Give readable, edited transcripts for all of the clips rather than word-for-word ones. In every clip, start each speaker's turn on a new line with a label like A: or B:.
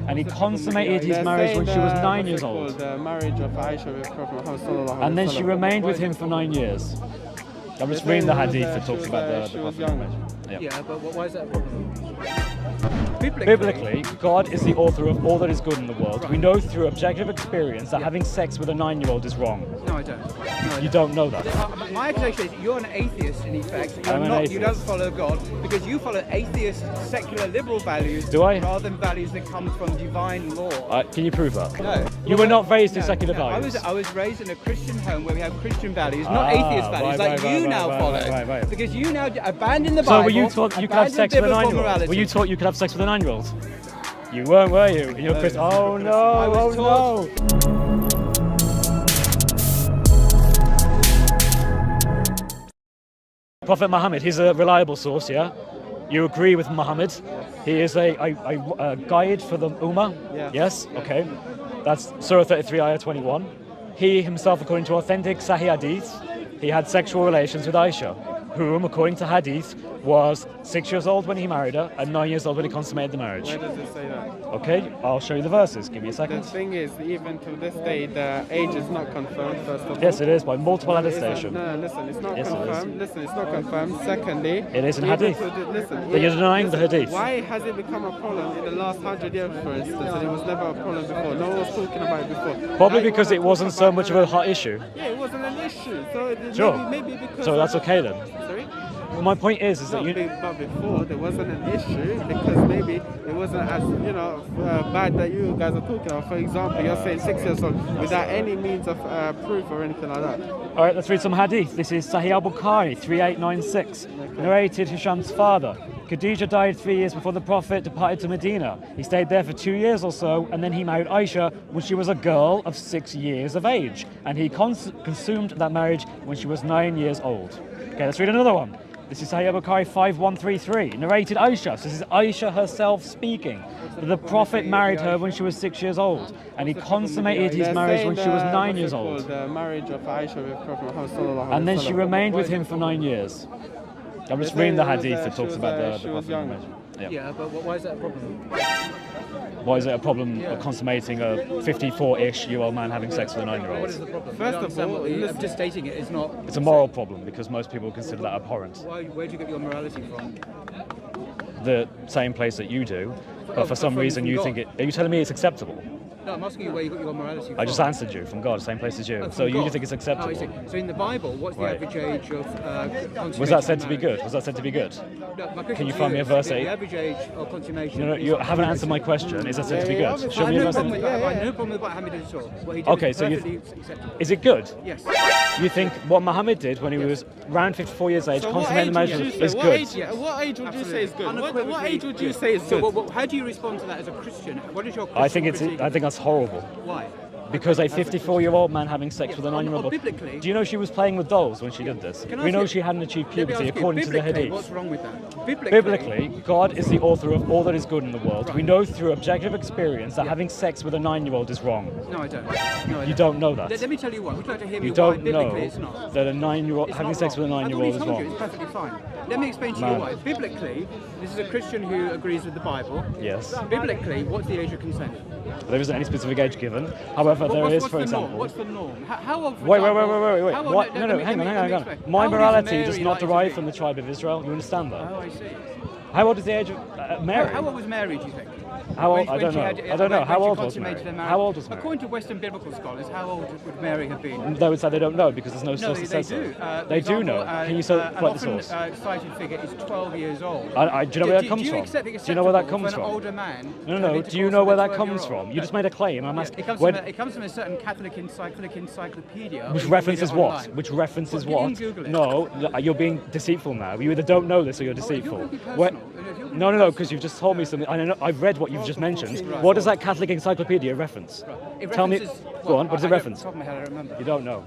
A: and he consummated his marriage when she was 9 years old.
B: The marriage of Aisha with Prophet Muhammad.
A: And then she remained with him for 9 years. I'm just reading the hadith that talks about the Prophet.
C: Yeah, but why is that a problem?
A: Biblically, God is the author of all that is good in the world. Right. We know through objective experience that having sex with a 9-year-old is wrong.
C: No, I don't.
A: You don't know that.
C: My accusation is you're an atheist in effect. You don't follow God because you follow atheist, secular, liberal values.
A: Do I?
C: Rather than values that come from divine law.
A: Can you prove that?
C: No.
A: You were not raised in secular values.
C: I was raised in a Christian home where we have Christian values, not atheist values you now follow. Because you now abandon the Bible.
A: So were you taught you could have sex with a 9-year-old? Were you taught you could have sex with a 9-year-old? You weren't, were you? You're Christian. Oh no! Oh no! Prophet Muhammad, he's a reliable source, yeah? You agree with Muhammad? He is a guide for the Ummah?
B: Yeah.
A: Yes? Okay. That's Surah 33, Ayah 21. He himself, according to authentic Sahih Hadith, he had sexual relations with Aisha, whom, according to Hadith, was 6 years old when he married her and 9 years old when he consummated the marriage.
B: Where does it say that?
A: Okay, I'll show you the verses. Give me a second.
B: The thing is, even to this day, the age is not confirmed, first of all.
A: Yes, it is, by multiple attestation.
B: No, listen, it's not
A: Yes,
B: confirmed. Listen, it's not confirmed. Secondly,
A: It is in Hadith.
B: Listen,
A: But you're denying the Hadith.
B: Why has it become a problem in the last 100 years, for instance, and it was never a problem before? No one was talking about it before.
A: Probably because it wasn't so much of a hot issue.
B: Yeah, it wasn't an issue. So
A: Sure.
B: maybe because.
A: So that's okay then.
B: Sorry.
A: My point is that you.
B: But before there wasn't an issue because maybe it wasn't as bad that you guys are talking about. For example, you're saying 6 years old without any means of proof or anything like that.
A: All right, let's read some hadith. This is Sahih al-Bukhari 3896, narrated Hisham's father. Khadija died 3 years before the Prophet departed to Medina. He stayed there for 2 years or so, and then he married Aisha when she was a girl of 6 years of age, and he consumed that marriage when she was 9 years old. Okay, let's read another one. This is Sahih Bukhari 5133, narrated Aisha. So this is Aisha herself speaking. The Prophet married her when she was 6 years old, and he consummated his marriage when she was 9 years old.
B: The marriage of Aisha with Prophet Muhammad.
A: And then she remained with him for 9 years. I'm just reading the hadith that talks about the Prophet.
C: Yeah, but why is that a problem?
A: Why is it a problem consummating a 54-ish-year-old man having sex with a 9-year-old?
C: What is the problem?
B: First of all,
C: I'm just stating it is not.
A: It's a moral problem because most people consider that abhorrent.
C: Where do you get your morality from?
A: The same place that you do, but for some reason you think it. Are you telling me it's acceptable?
C: No, I'm asking you where you got your morality from.
A: I just answered you, from God, same place as you. So you think it's acceptable?
C: Oh, I see. So in the Bible, what's the average age of consummation?
A: Was that said to be good? Was that said to be good?
C: No, my question
A: Can you
C: to
A: find me a verse?
C: The average age of consummation.
A: No, you haven't answered my question. Is that said to be good? Show me a verse.
C: I have no problem with what Muhammad did at all. What he did
A: Okay,
C: is
A: so
C: perfectly acceptable.
A: is it good?
C: Yes.
A: You think what Muhammad did when he was around 54 years age, consummating the marriage, is good?
B: What age would you say is good? What age would you say is good?
C: So how do you respond to that as a Christian? What is your Christian
A: I think
C: critique?
A: that's horrible.
C: Why?
A: Because a 54-year-old man having sex with a 9-year-old.
C: Biblically,
A: do you know she was playing with dolls when she did this? We know she hadn't achieved puberty according to the Hadith.
C: What's wrong with that?
A: Biblically, God is the author of all that is good in the world. We know through objective experience that having sex with a 9-year-old is wrong.
C: No, I don't.
A: You don't know that.
C: Let me tell you why. Would you like to hear me
A: You
C: why
A: don't
C: biblically
A: know
C: it's not?
A: that a 9-year-old having sex with a 9-year-old is wrong.
C: It's perfectly fine. Let me explain to you why. Biblically, this is a Christian who agrees with the Bible.
A: Yes.
C: Biblically, what's the age of consent?
A: There isn't any specific age given. However, there is, for example.
C: What's the norm? How old?
A: Wait. What? No, hang on. My morality does not derive from the tribe of Israel. You understand that?
C: Oh, I see.
A: How old is the age of Mary?
C: How old was Mary, do you think?
A: How old? I don't know. How old was Mary? How old was Mary?
C: According to Western biblical scholars, how old would Mary have been?
A: They would say they don't know because there's no source that says so. They do know. Can you cite the source?
C: An often cited figure is 12 years old.
A: Do you know where that comes from? Do you know where that comes
C: from?
A: from?
C: An older man.
A: No. Do you know where that comes from? You just made a claim. I'm asking.
C: It comes from a certain Catholic encyclopedia.
A: Which references what? Which references what? No, you're being deceitful now. You either don't know this or you're deceitful. No, because you've just told me something. I've read what you've just mentioned. What does that Catholic encyclopedia reference? Tell me. Go on. What does it reference? You don't know.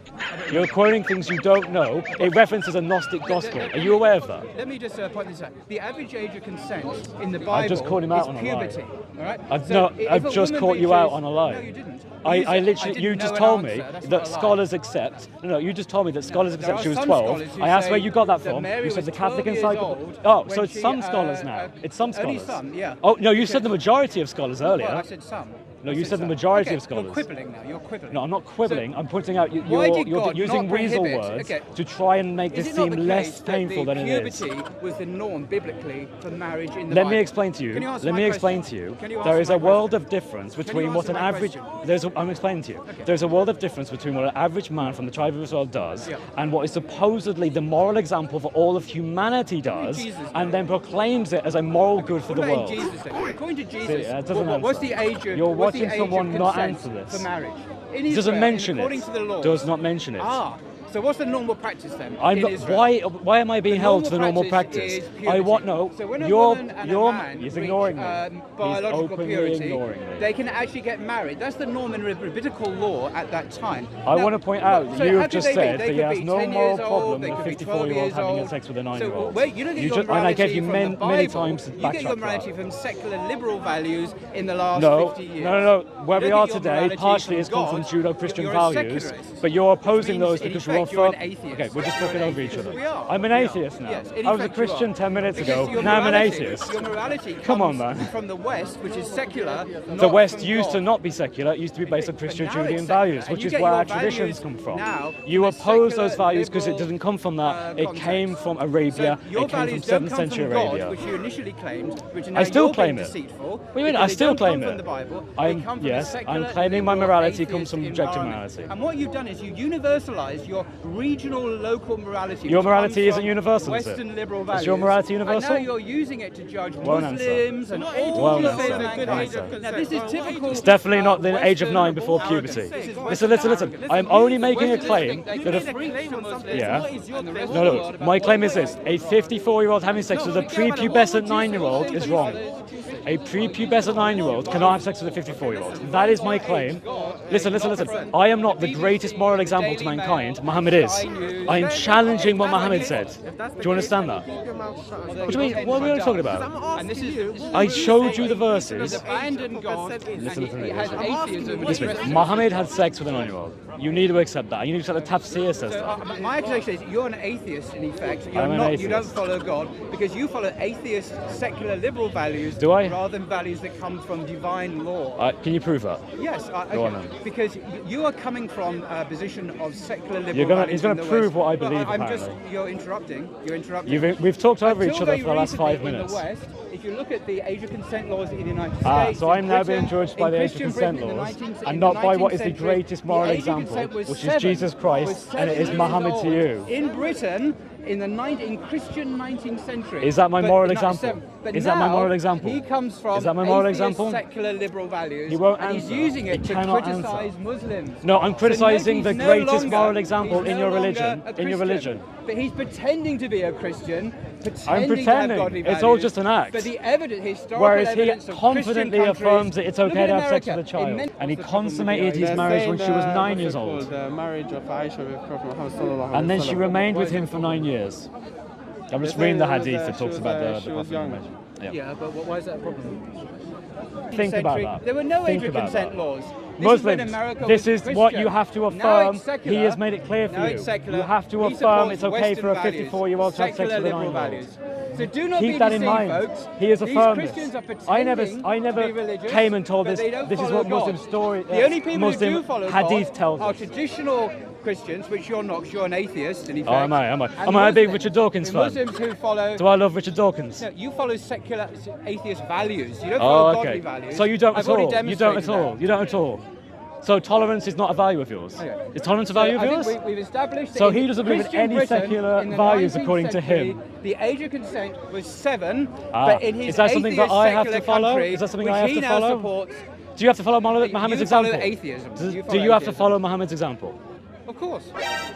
A: You're quoting things you don't know. It references a Gnostic gospel. Are you aware of that?
C: Let me just point this out. The average age of consent in the Bible
A: just called him out on a lie.
C: puberty. All right?
A: I've just caught you out on a lie.
C: No, you didn't.
A: I literally, you just told me that scholars accept. No, you just told me that scholars accept she was 12. I asked where you got that from. You said the Catholic encyclopedia. Oh, so it's some scholars now. It's some scholars.
C: Only some, yeah.
A: Oh no, you said the majority. majority of scholars earlier.
C: Well, I said some.
A: No, you said the majority of scholars.
C: You're quibbling now. You're quibbling.
A: No, I'm not quibbling. I'm pointing out you're
C: God
A: using
C: not
A: weasel
C: prohibit-
A: words to try and make this seem less painful than it is.
C: Puberty was the norm biblically for marriage in the
A: Let
C: Bible.
A: me explain to you.
C: Can you answer
A: Let
C: my
A: me
C: question?
A: explain to you.
C: Can you
A: There
C: answer
A: is
C: my
A: a world
C: question?
A: of difference
C: Can you
A: between what
C: answer
A: an
C: my
A: average.
C: question?
A: I'm explaining to you.
C: Okay.
A: There's a world of difference between what an average man from the tribe of Israel does and what is supposedly the moral example for all of humanity does,
C: Jesus
A: and then proclaims it as a moral good for the
C: What about
A: world.
C: Jesus then? According to Jesus,
A: See, that doesn't
C: what's the
A: answer.
C: age of
A: You're
C: what's the
A: watching
C: age
A: someone
C: of
A: not
C: consent
A: answer this.
C: for marriage? In
A: Doesn't
C: Israel,
A: mention
C: according
A: it.
C: to the law.
A: Does not mention it.
C: So what's the normal practice then?
A: I'm
C: in
A: not,
C: Israel?
A: why am I being
C: The
A: held to the
C: normal
A: normal
C: practice
A: practice?
C: is
A: I want
C: purity. So when a
A: you're
C: woman and
A: you're
C: a man
A: he's
C: reach,
A: ignoring me.
C: biological
A: He's openly
C: purity,
A: ignoring me.
C: they can actually get married. That's the norm in rabbinical law at that time.
A: I want to point out
C: so
A: you
C: how
A: have
C: could
A: just
C: they be?
A: said
C: They
A: that he
C: could
A: has
C: be
A: no
C: 10
A: moral
C: years old,
A: problem
C: they
A: with a
C: could be
A: 54-year-old
C: 12 years
A: having
C: old.
A: sex with a 9-year-old.
C: So wait, you don't get your
A: and I gave
C: morality
A: you
C: from
A: many
C: the Bible.
A: times to
C: You get your
A: backtrack
C: morality
A: that.
C: from secular liberal values in the last
A: No,
C: 50 years.
A: no. Where
C: You
A: we
C: don't
A: are
C: get your
A: today
C: morality
A: partially
C: from
A: has come from
C: God.
A: Judeo-Christian
C: You're a
A: values,
C: secularist.
A: but you're opposing
C: Which means,
A: those
C: in
A: because
C: effect,
A: you're
C: you're an atheist.
A: Okay, we're just talking
C: You're an
A: over each
C: atheist.
A: other.
C: We are.
A: I'm an
C: We are.
A: atheist now.
C: Yes, in
A: I was a
C: effect you
A: Christian
C: are.
A: 10 minutes
C: Because
A: ago.
C: your
A: Now I'm an
C: morality-
A: atheist.
C: Your morality
A: Come on,
C: comes
A: man.
C: from the West, which is secular.
A: The
C: not
A: West
C: from
A: used to
C: God.
A: not be secular. It used to be based on
C: But
A: Christian
C: now
A: Judean
C: it's secular,
A: values,
C: and
A: which
C: you
A: is
C: get
A: where
C: your
A: our traditions
C: values
A: come from.
C: now
A: You
C: from a
A: oppose
C: secular,
A: those values because it
C: liberal,
A: doesn't come from that. It
C: context.
A: came from Arabia.
C: So your
A: It came from
C: values don't
A: 7th
C: come
A: century
C: from God,
A: Arabia.
C: which you initially claimed, which now
A: I still
C: you're
A: claim
C: being
A: it.
C: deceitful.
A: What do you mean?
C: because
A: I
C: they
A: still
C: don't come
A: claim
C: from
A: it.
C: the Bible.
A: I'm-
C: They come from
A: yes,
C: a secular,
A: I'm claiming my
C: liberal,
A: morality comes
C: atheist
A: from objective
C: environment.
A: morality.
C: And what you've done is you universalized your regional, local morality.
A: Your
C: which
A: morality
C: comes
A: isn't
C: from
A: universal, is it?
C: Western liberal
A: Is
C: values.
A: your morality universal?
C: And now you're using it to judge
A: Won't answer.
C: Muslims and all
A: Won't
C: the
A: answer.
C: mankind. Now this is typical.
A: It's definitely not the age of
C: Western
A: 9 before
C: arrogance.
A: puberty.
C: This is
A: Listen.
C: Western
A: I'm
C: arrogance.
A: only making a
C: Westerners
A: claim
C: think they
A: that
C: can
A: if
C: preach to Muslims
A: Yeah.
C: and the rest
A: No,
C: of the
A: no.
C: world
A: My
C: about
A: claim
C: what
A: is
C: they
A: this:
C: are.
A: a 54-year-old having sex with a prepubescent 9-year-old is wrong. A prepubescent 9-year-old cannot have sex with a 54-year-old. That is my claim. Listen. I am not the greatest moral example to mankind. Muhammad is. I am challenging what Muhammad said. Do you understand that? What do you mean? What are we talking about?
C: And this is
A: I showed you the verses.
C: abandoned God
A: Listen
C: and
A: to me.
C: he has atheism.
A: Listen, Muhammad had sex with a 9-year-old. You need to accept that. You need to accept the tafsir says that.
C: My accusation is you're an atheist in effect.
A: I'm an
C: You
A: atheist.
C: don't follow God because you follow atheist, secular, liberal values
A: Do I?
C: rather than values that come from divine law.
A: Can you prove that?
C: Yes,
A: Go on
C: okay.
A: then.
C: Because you are coming from a position of secular liberal values.
A: He's gonna
C: in the
A: prove
C: West.
A: what I
C: But
A: believe,
C: I'm just,
A: apparently.
C: you're interrupting.
A: We've talked over
C: Until
A: each other
C: very
A: for the last 5
C: recently
A: minutes.
C: In the West, if you look at the age of consent laws in the United States,
A: So I'm
C: in
A: now
C: Britain,
A: being judged by
C: in
A: the age of
C: Christian
A: consent
C: Britain in the
A: laws
C: 19th
A: and not by what is the
C: century,
A: greatest moral
C: the age of
A: example,
C: consent was
A: which is
C: 7,
A: Jesus Christ,
C: was
A: and it
C: 7
A: is
C: years
A: Muhammad to
C: old.
A: you.
C: In Britain, in Christian 19th century.
A: Is that my
C: But
A: moral
C: not
A: example?
C: 7. But
A: Is that my
C: now,
A: moral example?
C: He comes from
A: Is that my moral
C: atheist,
A: example?
C: secular liberal values.
A: He won't
C: and
A: answer.
C: he's using it
A: He
C: to
A: cannot
C: criticize
A: answer.
C: Muslims.
A: No, I'm criticizing the
C: he's no
A: greatest
C: longer-
A: moral example
C: he's
A: in
C: no
A: your
C: longer
A: religion.
C: a
A: In your
C: Christian.
A: religion.
C: But he's pretending to be a Christian,
A: I'm
C: pretending to
A: pretending.
C: have godly values.
A: It's all just an act.
C: But the evidence, historical
A: Whereas he
C: evidence of
A: confidently
C: Christian
A: affirms
C: countries-
A: that it's
C: Look
A: okay
C: at
A: to have sex with
C: America.
A: a child.
C: It meant-
A: And he
C: What's the problem with
A: consummated
C: the
A: his
C: idea?
A: marriage when she was 9
B: what's
A: years
B: it
A: old.
B: called? The marriage of Aisha with Prophet Muhammad sallallahu alaihi
A: And then she
B: wasallam.
A: remained with him for 9 years. I'm just reading the hadith that
B: she
A: talks
B: was,
A: about the
B: she was
A: Prophet
B: young.
A: Muhammad.
C: Yeah, but why is that a problem?
A: Think about that.
C: There were no
A: Think
C: age of
A: about
C: consent
A: that.
C: laws. This is when
A: Muslims,
C: America
A: this
C: was
A: is what
C: Christian.
A: you have to
C: Now
A: affirm.
C: it's secular.
A: He has made it clear for
C: Now
A: you.
C: it's secular.
A: You have to
C: He
A: affirm
C: supports
A: it's okay
C: Western
A: for a
C: values,
A: 54-year-old to have sex
C: secular
A: with a
C: liberal
A: 9-year-old.
C: values. So do not
A: Keep
C: be
A: that in
C: deceived,
A: mind.
C: folks.
A: He has
C: These
A: affirmed
C: Christians
A: this.
C: are pretending
A: I
C: to
A: never
C: be religious,
A: came and told
C: but
A: this.
C: they don't
A: This is
C: follow
A: what Muslim
C: God.
A: story.
C: The only people
A: Muslim
C: who do follow
A: hadith
C: God
A: tells
C: are
A: us.
C: traditional Christians, which you're not, 'cause you're an atheist. In effect.
A: Oh, am I? Am I?
C: And
A: Am I a big
C: Muslims.
A: Richard Dawkins
C: The
A: fan?
C: Muslims who follow.
A: Do I love Richard Dawkins?
C: No, you follow secular atheist values. You don't
A: Oh,
C: follow
A: okay.
C: godly values.
A: So you don't
C: I've
A: at
C: already
A: all. You don't
C: demonstrated
A: at all.
C: that.
A: You don't at all. So tolerance is not a value of yours.
C: Okay.
A: Is tolerance a
C: So
A: value of
C: I
A: yours?
C: think we've established that
A: So
C: in
A: he doesn't believe in
C: Christian
A: any
C: Britain,
A: secular
C: in the
A: values
C: 19th
A: according to
C: century,
A: him.
C: The age of consent was 7,
A: Ah,
C: but in his
A: is that something that
C: atheist
A: I have to
C: secular
A: follow?
C: country,
A: Is that something
C: which
A: I have
C: he
A: to
C: now
A: follow?
C: supports,
A: Do you have to follow Muhammad's
C: you follow
A: example?
C: atheism.
A: Do
C: You
A: do
C: follow
A: you have to
C: atheism.
A: follow Muhammad's example?
C: Of course.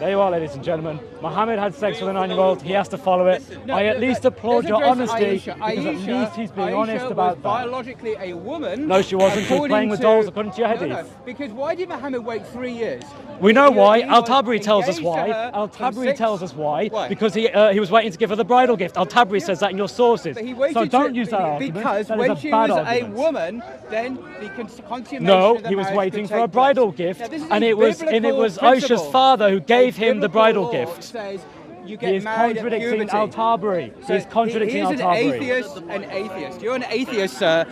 A: There you are, ladies and gentlemen. Muhammad had sex with a 9-year-old. He has to follow it.
C: No,
A: I at least applaud
C: let's
A: your
C: address
A: honesty
C: Aisha.
A: because at least he's being
C: Aisha
A: honest
C: was
A: about that.
C: biologically a woman.
A: No, she wasn't. She was
C: according
A: playing with
C: to-
A: dolls according to your
C: No,
A: hadith.
C: no, because why did Muhammad wait 3 years?
A: We know
C: He
A: why.
C: was
A: Al-Tabri tells us
C: engaged to
A: why.
C: her from
A: Al-Tabri
C: 6
A: tells us why.
C: Why?
A: Because he was waiting to give her the bridal gift. Al-Tabri says that in your sources.
C: But he waited
A: So don't
C: to-
A: use that argument.
C: because
A: That is
C: when
A: a
C: she
A: bad
C: was
A: argument.
C: a woman, then the consummation
A: No,
C: of the
A: he was
C: marriage
A: waiting
C: could
A: for a
C: take
A: bridal
C: place.
A: gift,
C: Now, this is
A: and
C: a
A: it was
C: biblical
A: Aisha's
C: principle.
A: father who gave
C: A
A: him the
C: biblical
A: bridal
C: law
A: gift.
C: says you get
A: He is
C: married at
A: contradicting
C: puberty.
A: Al-Tabari.
C: So
A: He's contradicting
C: he's
A: Al-Tabari.
C: an atheist. You're an atheist, sir,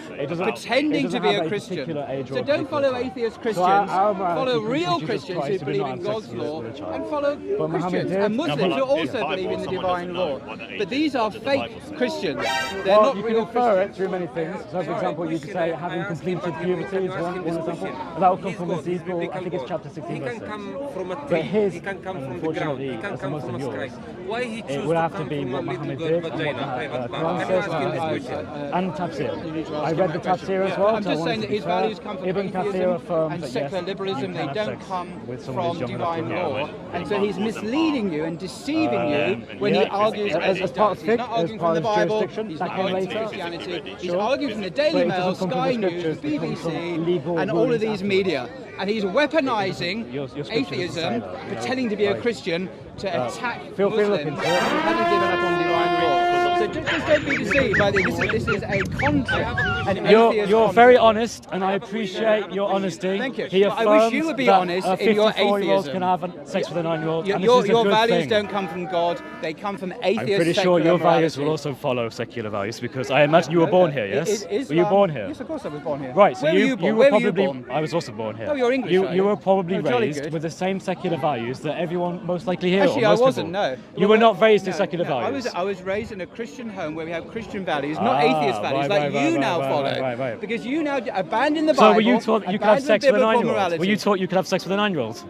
C: pretending to be a Christian. So don't follow atheist Christians. Follow real Christians who believe in God's law, and follow Christians. And Muslims who also believe in the divine law. But these are fake Christians. They're
A: Well,
C: not
A: you can
C: real
A: infer
C: Christians.
A: it through many things. So, for example, you could say having completed puberty is one example. And that will come from Ezekiel, I think it's chapter 16,
D: He
A: verse
D: can
A: 6.
D: come from a
A: But
D: tree,
A: his,
D: he can come from the ground,
A: unfortunately,
D: he can
A: as a
D: come
A: Muslim
D: from a sky.
A: yours,
D: Why he
A: it
D: choose
A: would
D: to
A: have to
D: come
A: be
D: from a
A: what
D: little
A: Muhammad
D: girl
A: did and what
D: vagina, private part?
A: Quran
D: Can you
A: says,
D: ask him this question?
A: and Tafsir. I read the Tafsir as well.
C: I'm just saying that his values come from
A: Ibn Kathir
C: atheism
A: affirms
C: and
A: that,
C: secular
A: yes,
C: liberalism.
A: you
C: They
A: can have
C: don't
A: sex
C: come
A: with someone
C: from
A: who's young enough to
C: divine
A: know.
C: law. And so he's misleading you and deceiving you when he
A: yeah,
C: argues
A: as
C: he
A: part of
C: does. He's not
A: fiqh, as
C: arguing
A: part
C: from the
A: of
C: Bible,
A: jurisdiction,
C: he's
A: that
C: not
A: came
C: arguing from
A: later.
C: Christianity, he's
A: Sure.
C: arguing from the
A: But
C: Daily
A: it
C: Mail,
A: doesn't come from
C: Sky
A: the
C: News,
A: scriptures, it comes from
C: BBC,
A: legal
C: and all of
A: rulings
C: these
A: afterwards.
C: media. And he's weaponizing
A: Your scripture doesn't
C: atheism,
A: say that, you know.
C: pretending to be a
A: Like,
C: Christian to attack
A: feel free to look
C: Muslims
A: into
C: who
A: it.
C: haven't given up on divine law. So just don't be deceived by this. This is a concept, an atheist
A: You're
C: concept.
A: very honest, and I appreciate your honesty.
C: Thank you.
A: He
C: I wish you
A: affirms
C: would be
A: that
C: honest
A: a
C: in your
A: 54-year-old
C: atheism.
A: can have sex with a 9-year-old. and this
C: Your
A: is a good
C: values
A: thing.
C: don't come from God, they come from atheist
A: I'm pretty sure
C: secular
A: your values
C: morality.
A: will also follow secular values, because I imagine you were born here, yes? Were you born here?
C: Yes, of course I was born here.
A: Right, so
C: Where were
A: you
C: you born?
A: were
C: Where were you
A: probably.
C: born?
A: I was also born here.
C: Oh, you're English,
A: You
C: are you?
A: were probably
C: Oh, jolly
A: raised
C: good.
A: with the same secular values that everyone most likely here.
C: Actually,
A: or
C: I
A: most
C: wasn't.
A: people.
C: No,
A: You were not raised in
C: No,
A: secular
C: no,
A: values.
C: I was raised in a Christian home where we have Christian values, not atheist values, like you now follow.
A: Right.
C: Because you now abandon the
A: So
C: Bible.
A: were you taught that you could have
C: abandon
A: sex with a
C: biblical
A: 9-year-old?
C: morality.
A: Were you taught you could have sex with a 9-year-old?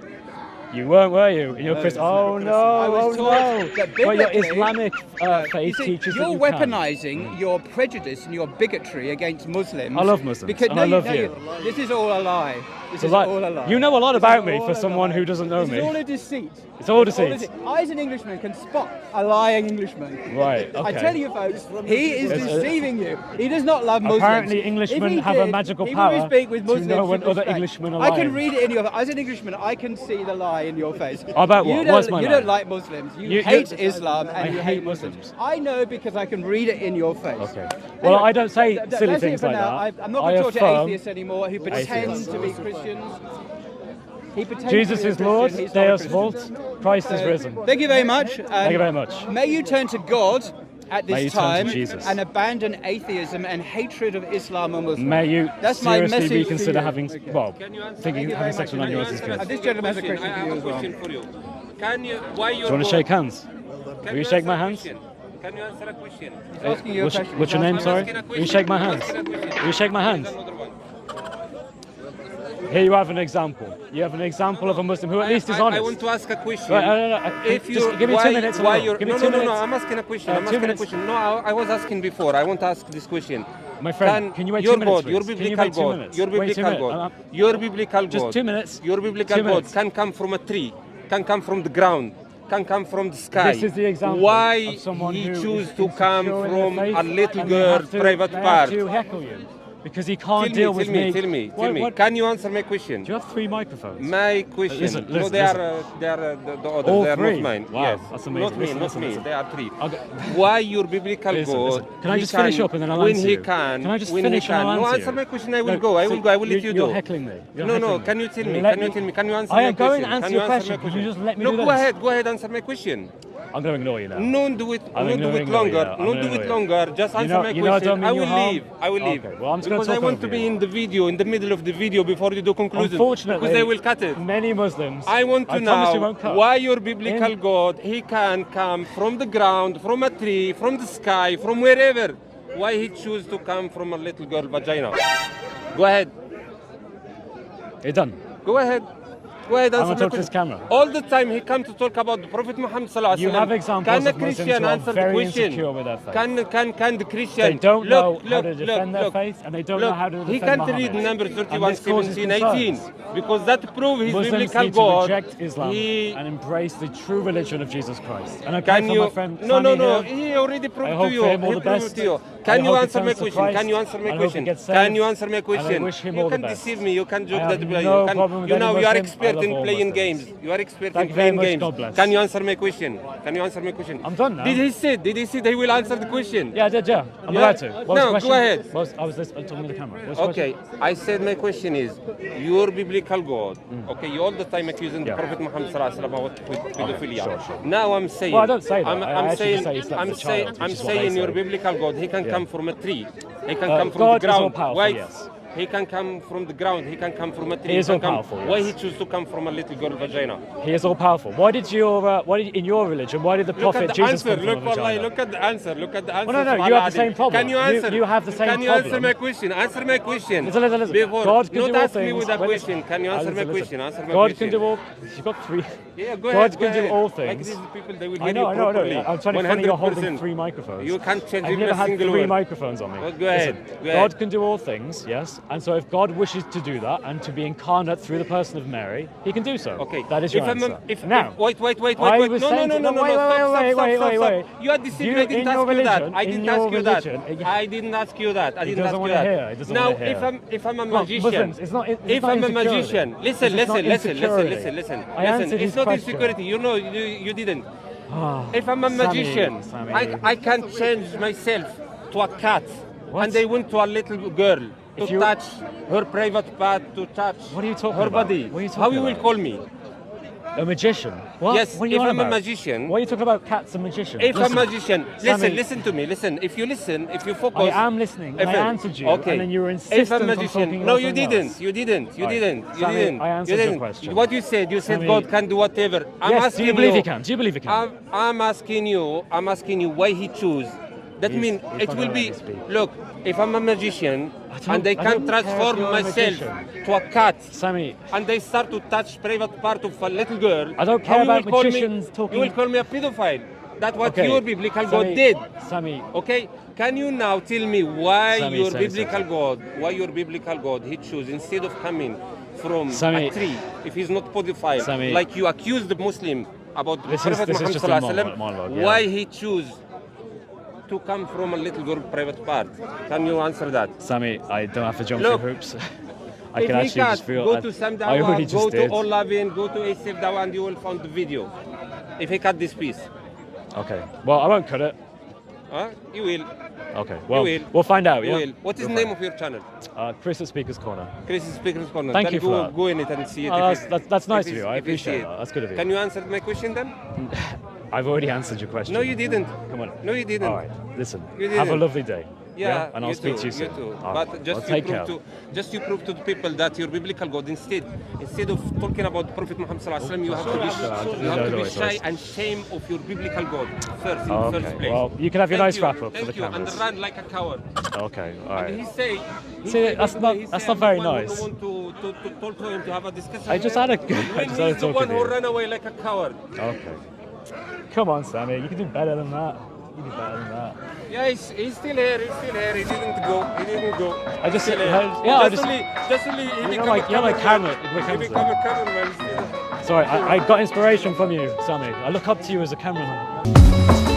A: You weren't, were you? In your Christ. Oh no!
C: I was
A: Oh
C: taught
A: no!
C: that
A: Well, your
C: biblically-
A: Islamic
C: You
A: faith
C: see,
A: teaches
C: you're
A: that you
C: weaponizing your prejudice and your bigotry against Muslims.
A: I love Muslims,
C: Because
A: and I love you.
C: This is all a lie. This
A: So
C: is
A: like,
C: all a lie.
A: you know a lot
C: This
A: about
C: is
A: me
C: all
A: for
C: a
A: someone
C: lie.
A: who doesn't know
C: This
A: me.
C: is all a deceit.
A: It's all deceit.
C: I, as an Englishman, can spot a lying Englishman.
A: Right,
C: I
A: okay.
C: tell you, folks, he is
A: Yes,
C: deceiving you. He does not love Muslims.
A: Apparently,
C: If
A: Englishmen
C: he
A: have a
C: did,
A: magical
C: he
A: power
C: would speak with
A: to
C: Muslims
A: know when
C: with
A: other
C: respect.
A: Englishmen are
C: I can
A: lying.
C: read it in your. As an Englishman, I can see the lie in your face.
A: About what?
C: You don't,
A: What's my
C: you
A: lie?
C: don't like Muslims. You
A: You-
C: hate
A: you-
C: Islam and
A: I
C: you
A: hate
C: hate Muslims.
A: Muslims.
C: I know because I can read it in your face.
A: Okay. Well, I don't say silly
C: That's it
A: things
C: for
A: like
C: now.
A: that.
C: I'm not
A: I
C: going to talk to
A: affirm
C: atheists anymore who pretend
A: atheists.
C: to be Christians. He pretends
A: Jesus
C: to be a
A: is Lord.
C: Christian, he's not a
A: Deus
C: Christian.
A: vult. Christ is risen.
C: Thank you very much.
A: Thank you very much.
C: May you turn to God at
A: May you
C: this
A: turn to
C: time
A: Jesus.
C: and abandon atheism and hatred of Islam and Muslims.
A: May you
C: That's my
A: seriously
C: message to
A: reconsider
C: you.
A: having, well, thinking having sex with 9-year-olds is good.
C: This gentleman has a question
D: I
C: for
D: have
C: you
D: a
C: as well.
D: question for you. Can you, why
A: Do you want to shake hands? Will you shake my hands?
D: Can you answer a question?
C: Asking you a question.
A: What's your name,
C: He's
A: sorry?
D: asking a
A: Will you shake my
D: question.
A: hands?
D: Asking a question.
A: Will you shake my hands?
D: Another one.
A: Here you have an example. You have an example of a Muslim who at least is honest.
D: I want to ask a question.
A: Right, no.
D: If
A: Just
D: you,
A: give me
D: why,
A: 2 minutes.
D: Why
A: alone.
D: you're,
A: Give me
D: no,
A: 2
D: no,
A: minutes.
D: no, I'm asking a question. I'm
A: 2
D: asking a
A: minutes.
D: question. No, I was asking before. I want to ask this question.
A: My friend, can you wait 2
D: your
A: minutes,
D: God, your
A: please? Can you
D: biblical
A: wait 2
D: God,
A: minutes?
D: your
A: Wait 2
D: biblical
A: minutes.
D: God, your biblical
A: Just
D: God,
A: 2 minutes.
D: your biblical
A: 2
D: God
A: minutes.
D: can come from a tree, can come from the ground, can come from the sky.
A: This is the example
D: Why
A: of someone
D: he
A: who
D: choose
A: is
D: to come
A: insecure in
D: from
A: their faith
D: a little
A: and they
D: girl
A: have to-
D: private
A: they have
D: part?
A: to heckle you because he can't deal with me.
D: Tell me.
A: What-
D: Can you answer my question?
A: Do you have 3 microphones?
D: My question.
A: Listen,
D: no,
A: listen,
D: they
A: listen.
D: are the others.
A: All
D: they are
A: 3?
D: not mine.
A: Wow,
D: yes,
A: that's amazing.
D: not me.
A: Listen,
D: Not
A: listen,
D: me.
A: listen.
D: They are 3.
A: Okay.
D: Why your biblical
A: Listen,
D: God?
A: listen. Can I
D: he
A: just finish
D: can-
A: up and then I'll
D: when
A: answer
D: he
A: you?
D: can?
A: Can I just
D: when
A: finish
D: he
A: and
D: can?
A: I'll
D: No,
A: answer
D: answer
A: you?
D: my question. I will
A: No,
D: go. I
A: so
D: will go. I will let you
A: You're
D: do.
A: heckling me. You're
D: No,
A: heckling me.
D: Can you tell me?
A: Let
D: Can you tell me? Can you answer
A: I
D: my
A: am going
D: question?
A: to answer
D: Can
A: your
D: you
A: question.
D: my
A: Can you just let me
D: no,
A: do
D: go
A: this?
D: ahead. Go ahead. Answer my question.
A: I'm going to ignore you now.
D: Don't do it.
A: I'm
D: Don't do
A: ignoring
D: it
A: you,
D: longer.
A: yeah. I'm
D: Don't do
A: ignoring
D: it
A: you.
D: longer. Just answer my
A: you know I
D: question.
A: don't mean
D: I
A: you
D: will
A: harm.
D: leave. I will leave.
A: Okay, well, I'm just gonna
D: because I
A: talk
D: want
A: over
D: to be
A: you.
D: in the video, in the middle of the video before you do conclusion.
A: Unfortunately,
D: because they will cut it.
A: Many Muslims.
D: I want to
A: promise you
D: know
A: won't cut.
D: why your biblical
A: In-
D: God, he can come from the ground, from a tree, from the sky, from wherever. Why he choose to come from a little girl vagina? Go ahead.
A: You're done.
D: Go ahead. Go ahead,
A: I'm
D: answer
A: gonna
D: my
A: talk to this
D: question.
A: camera.
D: All the time he comes to talk about the Prophet Muhammad sallallahu alaihi
A: You
D: wasallam.
A: have examples
D: Can a
A: of Muslims
D: Christian
A: who are
D: answer the
A: very
D: question?
A: insecure with their faith.
D: Can the Christian?
A: They don't know
D: look,
A: how to
D: look,
A: defend their
D: look,
A: faith, and they don't
D: look,
A: know how to defend
D: He can't
A: Muhammad.
D: read Numbers
A: And
D: 31,
A: this causes
D: 17, 18,
A: concerns.
D: because that proves his
A: Muslims
D: biblical
A: need to
D: God.
A: reject Islam
D: He
A: and embrace the true religion of Jesus Christ. And I pray
D: can
A: for
D: you?
A: my friend
D: No,
A: Sami
D: no.
A: here.
D: He already proved
A: I hope
D: to you.
A: for him all
D: He
A: the
D: proved
A: best.
D: to you. Can
A: I
D: you
A: hope he
D: answer my
A: turns to
D: question?
A: Christ.
D: Can you answer my
A: I hope he
D: question?
A: gets
D: Can
A: saved,
D: you answer my
A: and I
D: question?
A: wish him
D: You
A: all the
D: can
A: best.
D: deceive me. You can joke
A: I
D: that
A: have
D: way.
A: no
D: You can,
A: problem with
D: you
A: any
D: know, you are
A: Muslim.
D: expert
A: I love
D: in
A: all
D: playing
A: Muslims.
D: games. You are expert
A: Thank
D: in
A: you very
D: playing
A: much.
D: games.
A: God bless.
D: Can you answer my question? Can you answer my question?
A: I'm done now.
D: Did he say he will answer the question?
A: Yeah, I did, yeah. I'm
D: Yeah?
A: allowed to. What was
D: No,
A: the question?
D: go ahead.
A: I was talking to the camera. What's the
D: Okay, I said my question is, your biblical God, okay, you all the time accusing the Prophet Muhammad sallallahu alaihi wasallam about pedophilia.
A: Sure.
D: Now I'm saying,
A: Well, I don't say that.
D: I'm
A: I actually
D: saying,
A: say he slept
D: I'm
A: with a
D: saying,
A: child,
D: I'm
A: which is what they
D: saying your
A: say.
D: biblical God, he can come from a tree, he can come from
A: God
D: the
A: is all
D: ground.
A: powerful,
D: Why?
A: yes.
D: He can come from the ground, he can come from a tree.
A: He is
D: can
A: all
D: come,
A: powerful,
D: Why
A: yes.
D: he choose to come from a little girl vagina?
A: He is all powerful. Why did in your religion, why did the
D: Look
A: prophet
D: at the
A: Jesus
D: answer.
A: come
D: Look,
A: from a vagina?
D: wallahi, look at the answer. Look at the answer.
A: Well, no, you have the same problem.
D: Can you answer?
A: You have the same
D: Can you
A: problem.
D: answer my question? Answer my question.
A: Listen.
D: Before,
A: God can
D: not
A: do all
D: ask me
A: things.
D: with a
A: Wait,
D: question. Can you answer my
A: listen.
D: question? Answer my
A: God
D: question.
A: can do all. You've got three.
D: Yeah, go
A: God
D: ahead.
A: can do all
D: Like
A: things.
D: these people, they will hear
A: I know.
D: you properly.
A: I'm trying to funny. You're holding
D: 100%.
A: three microphones.
D: You can't change
A: I've
D: even
A: never
D: a
A: had
D: single
A: three
D: word.
A: microphones on me.
D: Well, go ahead.
A: Listen,
D: Go ahead.
A: God can do all things, yes. And so if God wishes to do that and to be incarnate through the person of Mary, he can do so.
D: Okay.
A: That is your answer.
D: Now, wait.
A: I
D: No.
A: was
D: Stop.
A: saying- wait.
D: You are deceiving. I didn't ask you that. I didn't ask you that. I didn't ask you that. I didn't ask you that.
A: He doesn't
D: Now,
A: want to hear.
D: if I'm a
A: Well,
D: magician,
A: Muslims, it's not
D: I'm a
A: insecurity.
D: magician, listen.
A: It's not insecurity.
D: Listen.
A: I answered
D: It's
A: his
D: not
A: question.
D: insecurity. You know, you didn't.
A: Ah,
D: If I'm a magician,
A: Sammy.
D: I can change myself to a cat,
A: What?
D: and they went to a little girl to
A: If you-
D: touch her private part, to touch
A: What are you talking
D: her
A: about?
D: body.
A: What are you talking
D: How you will
A: about?
D: call me?
A: A magician? What?
D: Yes,
A: What are you
D: if
A: on
D: I'm a
A: about?
D: magician.
A: Why are you talking about cats and magicians?
D: If
A: Listen,
D: I'm a magician,
A: Sammy,
D: listen to me. Listen, if you focus.
A: I am listening. And I answered you,
D: Okay.
A: and then you were
D: If
A: insistent
D: I'm a
A: on talking
D: magician, no,
A: about
D: you
A: something
D: didn't.
A: else.
D: You didn't.
A: Right. Sammy, I answered
D: you
A: your
D: didn't.
A: question.
D: What you said
A: Sammy,
D: God can do whatever. I'm
A: Yes,
D: asking
A: do you believe he can? Do you believe he can?
D: I'm asking you why he choose. That means
A: he's
D: it
A: not
D: will
A: gonna
D: be.
A: let me speak.
D: Look, if I'm a magician and
A: I
D: I
A: don't
D: can
A: care if
D: transform
A: you're a
D: myself
A: magician.
D: to a cat,
A: Sammy,
D: and they start to touch private part of a little girl.
A: I don't care
D: how you
A: about
D: will call
A: magicians
D: me,
A: talking-
D: You will call me a pedophile. That's what
A: Okay.
D: your biblical God
A: Sammy,
D: did.
A: Sammy,
D: Okay, can you now tell me why
A: Sammy,
D: your
A: Sammy,
D: biblical God, he chose instead of coming from
A: Sammy,
D: a tree, if he's not pedophile,
A: Sammy,
D: like you accused the Muslim about
A: This
D: Prophet
A: is
D: Muhammad
A: just a
D: sallallahu alaihi wasallam,
A: monologue, yeah.
D: why he choose to come from a little girl private part? Can you answer that?
A: Sammy, I don't have to jump
D: Look,
A: through hoops. I
D: if
A: can
D: he
A: actually
D: can't,
A: just feel.
D: go to Sam
A: I already
D: Dawa,
A: just
D: go to
A: did.
D: All Lovin, go to ASF Dawa, and you will find the video. If he cut this piece,
A: Okay. Well, I won't cut it.
D: huh? You will.
A: Okay. Well,
D: will.
A: we'll find out.
D: You
A: Yeah.
D: will. What is the name of your channel?
A: Chris at Speaker's Corner.
D: Chris Speaker's Corner.
A: Thank
D: Then
A: you for
D: go,
A: that.
D: go in it and see it.
A: Oh,
D: if
A: that's nice
D: if
A: of you.
D: it's-
A: I
D: if you see
A: appreciate
D: it.
A: that. That's good of you.
D: Can you answer my question then?
A: I've already answered your question.
D: No, you didn't.
A: Come on.
D: No, you didn't.
A: All right. Listen.
D: You
A: Have a
D: didn't.
A: lovely day.
D: Yeah,
A: And I'll speak to you soon.
D: too.
A: All right.
D: But just
A: Well,
D: you
A: take
D: prove
A: care.
D: just you prove to the people that your biblical God instead of talking about Prophet Muhammad sallallahu alaihi wasallam, you have to be shy and shame of your biblical God first in the first place.
A: Well, you can have your nice wrap up for the
D: Thank you. And
A: cameras.
D: run like a coward.
A: Okay. All
D: And he
A: right.
D: say,
A: See, that's not very nice.
D: I want to talk to him to have a discussion.
A: I just had a good. I
D: When
A: just had a
D: he's the
A: talk
D: one
A: with
D: who
A: you.
D: ran away like a coward.
A: Okay. Come on, Sammy. You can do better than that. You can do better than that.
D: Yeah, he's still here. He didn't go.
A: I just
D: Still here.
A: yeah. I just.
D: just only he
A: You're
D: become
A: like
D: a
A: camera.
D: He become a cameraman. Still.
A: Sorry, I got inspiration from you, Sammy. I look up to you as a cameraman.